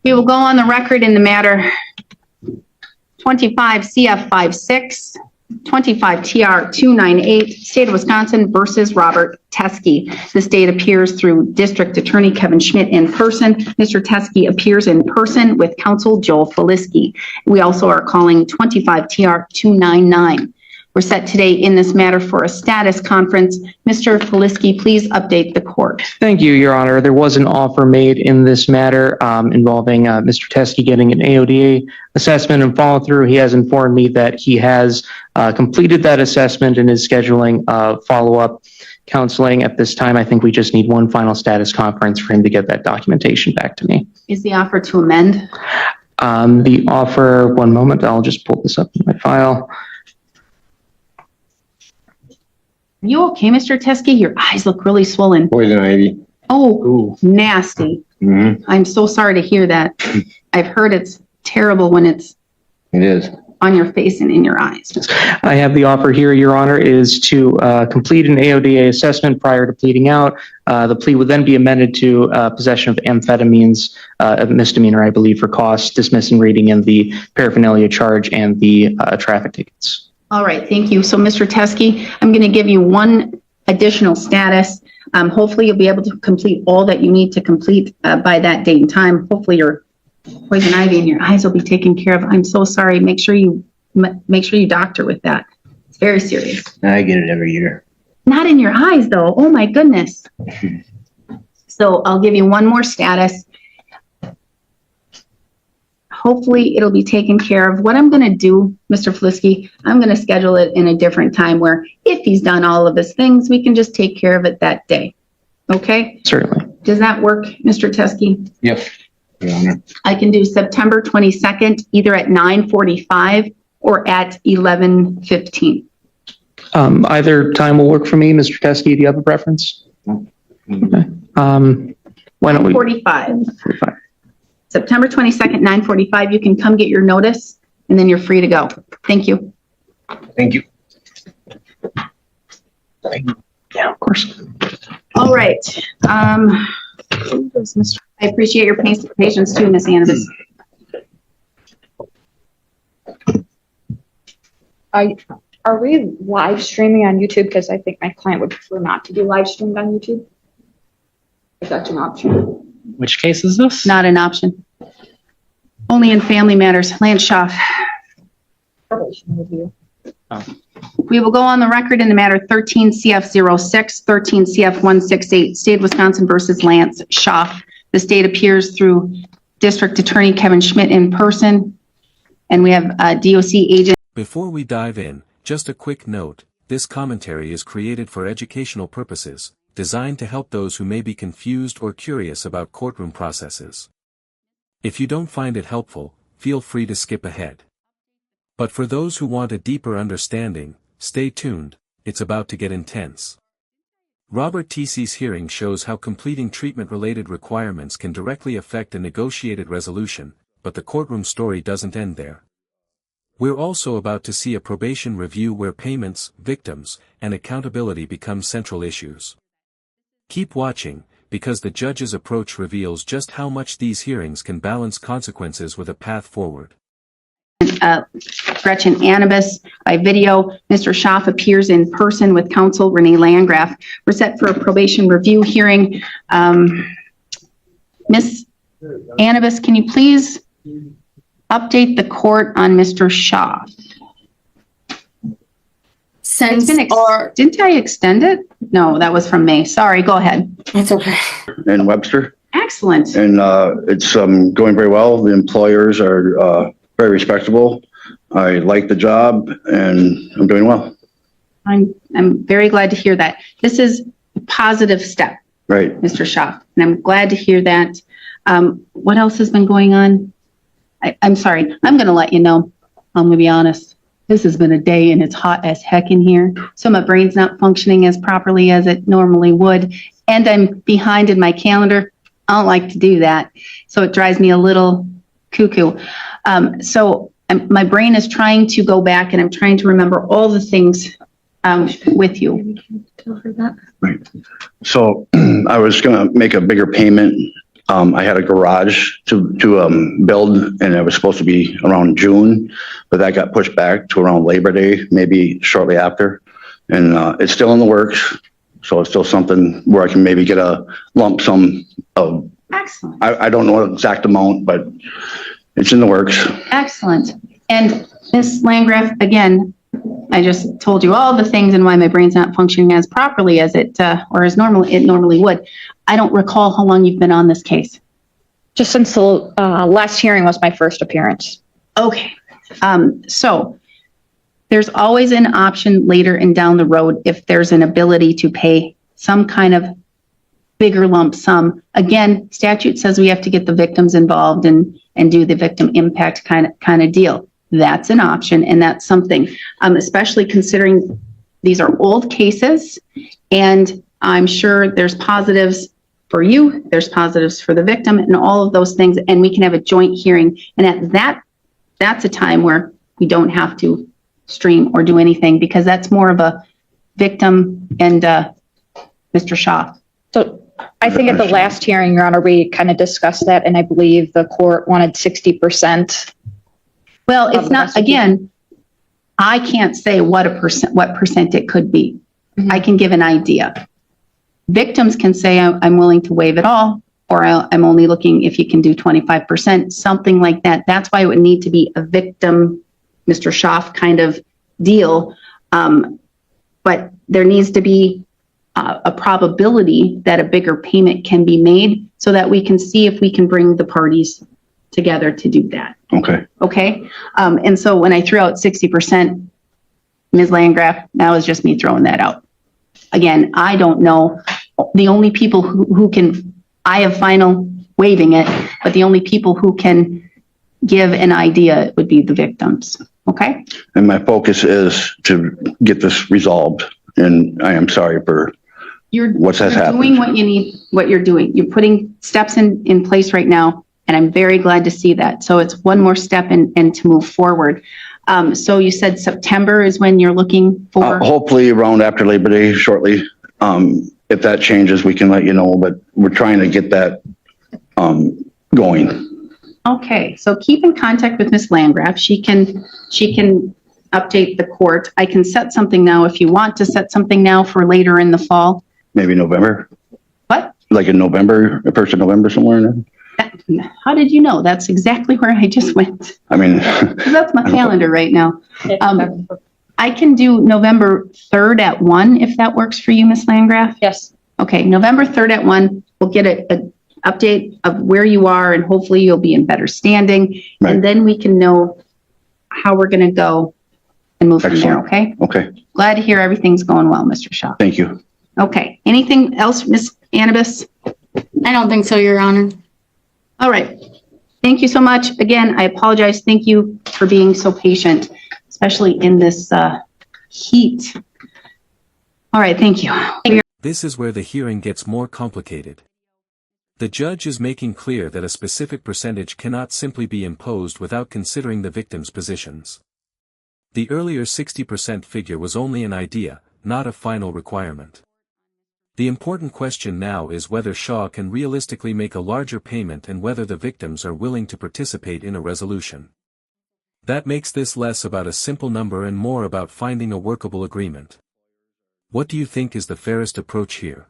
We will go on the record in the matter 25 CF 56, 25 TR 298, State of Wisconsin versus Robert Tesy. The state appears through District Attorney Kevin Schmidt in person. Mr. Tesy appears in person with counsel Joel Feliski. We also are calling 25 TR 299. We're set today in this matter for a status conference. Mr. Feliski, please update the court. Thank you, Your Honor. There was an offer made in this matter involving Mr. Tesy getting an AODA assessment and follow through. He has informed me that he has completed that assessment and is scheduling follow-up counseling at this time. I think we just need one final status conference for him to get that documentation back to me. Is the offer to amend? The offer, one moment, I'll just pull this up in my file. Are you okay, Mr. Tesy? Your eyes look really swollen. Poison ivy. Oh, Ooh. nasty. Mm-hmm. I'm so sorry to hear that. I've heard it's terrible when it's It is. on your face and in your eyes. I have the offer here, Your Honor, is to complete an AODA assessment prior to pleading out. The plea would then be amended to possession of amphetamines, a misdemeanor, I believe, for costs, dismissing reading in the paraphernalia charge and the traffic tickets. All right, thank you. So, Mr. Tesy, I'm going to give you one additional status. Hopefully, you'll be able to complete all that you need to complete by that date and time. Hopefully, your poison ivy in your eyes will be taken care of. I'm so sorry. Make sure you doctor with that. It's very serious. I get it every year. Not in your eyes, though. Oh my goodness. So I'll give you one more status. Hopefully it'll be taken care of. What I'm going to do, Mr. Feliski, I'm going to schedule it in a different time where if he's done all of his things, we can just take care of it that day. Okay? Certainly. Does that work, Mr. Tesy? Yep. Your Honor. I can do September 22nd, either at 9:45 or at 11:15. Either time will work for me. Mr. Tesy, do you have a preference? Okay. Why don't we? 45. 45. September 22nd, 9:45. You can come get your notice and then you're free to go. Thank you. Thank you. Yeah, of course. All right. I appreciate your patience too, Ms. Annabis. Are we live streaming on YouTube? Because I think my client would prefer not to be live streamed on YouTube. If that's an option. Which case is this? Not an option. Only in family matters. Lance Schaff. Probation review. We will go on the record in the matter 13 CF 06, 13 CF 168, State of Wisconsin versus Lance Schaff. The state appears through District Attorney Kevin Schmidt in person, and we have DOC agent. Before we dive in, just a quick note, this commentary is created for educational purposes, designed to help those who may be confused or curious about courtroom processes. If you don't find it helpful, feel free to skip ahead. But for those who want a deeper understanding, stay tuned, it's about to get intense. Robert Tesy's hearing shows how completing treatment-related requirements can directly affect a negotiated resolution, but the courtroom story doesn't end there. We're also about to see a probation review where payments, victims, and accountability become central issues. Keep watching, because the judge's approach reveals just how much these hearings can balance consequences with a path forward. Gretchen Annabis by video. Mr. Schaff appears in person with counsel Renee Landgraf. We're set for a probation review hearing. Ms. Annabis, can you please update the court on Mr. Schaff? Didn't I extend it? No, that was from May. Sorry, go ahead. It's okay. In Webster, Excellent. and it's going very well. The employers are very respectable. I like the job, and I'm doing well. I'm very glad to hear that. This is a positive step, Right. Mr. Schaff, and I'm glad to hear that. What else has been going on? I'm sorry. I'm going to let you know. I'm going to be honest. This has been a day and it's hot as heck in here. So my brain's not functioning as properly as it normally would. And I'm behind in my calendar. I don't like to do that. So it drives me a little cuckoo. My brain is trying to go back and I'm trying to remember all the things with you. Right. So I was going to make a bigger payment I had a garage to build, and it was supposed to be around June, but that got pushed back to around Labor Day, maybe shortly after. And it's still in the works, so it's still something where I can maybe get a lump sum of, Excellent. I don't know the exact amount, but it's in the works. Excellent. And Ms. Landgraf, again, I just told you all the things and why my brain's not functioning as properly as it, or as normally, it normally would. I don't recall how long you've been on this case. Just since the last hearing was my first appearance. Okay. So there's always an option later and down the road if there's an ability to pay some kind of bigger lump sum. Again, statute says we have to get the victims involved and do the victim impact kind of deal. That's an option, and that's something, especially considering these are old cases, and I'm sure there's positives for you, there's positives for the victim, and all of those things, and we can have a joint hearing. And at that's a time where we don't have to stream or do anything, because that's more of a victim and Mr. Shaw. So I think at the last hearing, Your Honor, we kind of discussed that, and I believe the court wanted 60%. Well, it's not, again, I can't say what percent it could be. I can give an idea. Victims can say, I'm willing to waive it all, or I'm only looking if you can do 25%, something like that. That's why it would need to be a victim, Mr. Schaff kind of deal. But there needs to be a probability that a bigger payment can be made so that we can see if we can bring the parties together to do that. Okay. Okay. And so when I threw out 60%, Ms. Landgraf, that was just me throwing that out. Again, I don't know. The only people who can, I have final waiving it, but the only people who can give an idea would be the victims. Okay. And my focus is to get this resolved, and I am sorry for what has happened. You're doing what you need, what you're doing. You're putting steps in place right now, and I'm very glad to see that. So it's one more step and to move forward. So you said September is when you're looking for? Hopefully around after Labor Day shortly. If that changes, we can let you know, but we're trying to get that going. Okay, so keep in contact with Ms. Landgraf. She can update the court. I can set something now if you want to set something now for later in the fall. Maybe November? What? Like in November, 1st of November, somewhere in there? How did you know? That's exactly where I just went. I mean. That's my calendar right now. I can do November 3rd at 1, if that works for you, Ms. Landgraf? Yes. Okay, November 3rd at 1, we'll get an update of where you are, and hopefully you'll be in better standing. Right. And then we can know how we're going to go and move from there, Excellent. okay? Okay, Glad to hear everything's going well, Mr. Shaw. thank you. Okay, anything else, Ms. Annabis? I don't think so, Your Honor. All right. Thank you so much. Again, I apologize. Thank you for being so patient, especially in this heat. All right, thank you. This is where the hearing gets more complicated. The judge is making clear that a specific percentage cannot simply be imposed without considering the victim's positions. The earlier 60% figure was only an idea, not a final requirement. The important question now is whether Shaw can realistically make a larger payment and whether the victims are willing to participate in a resolution. That makes this less about a simple number and more about finding a workable agreement. What do you think is the fairest approach here?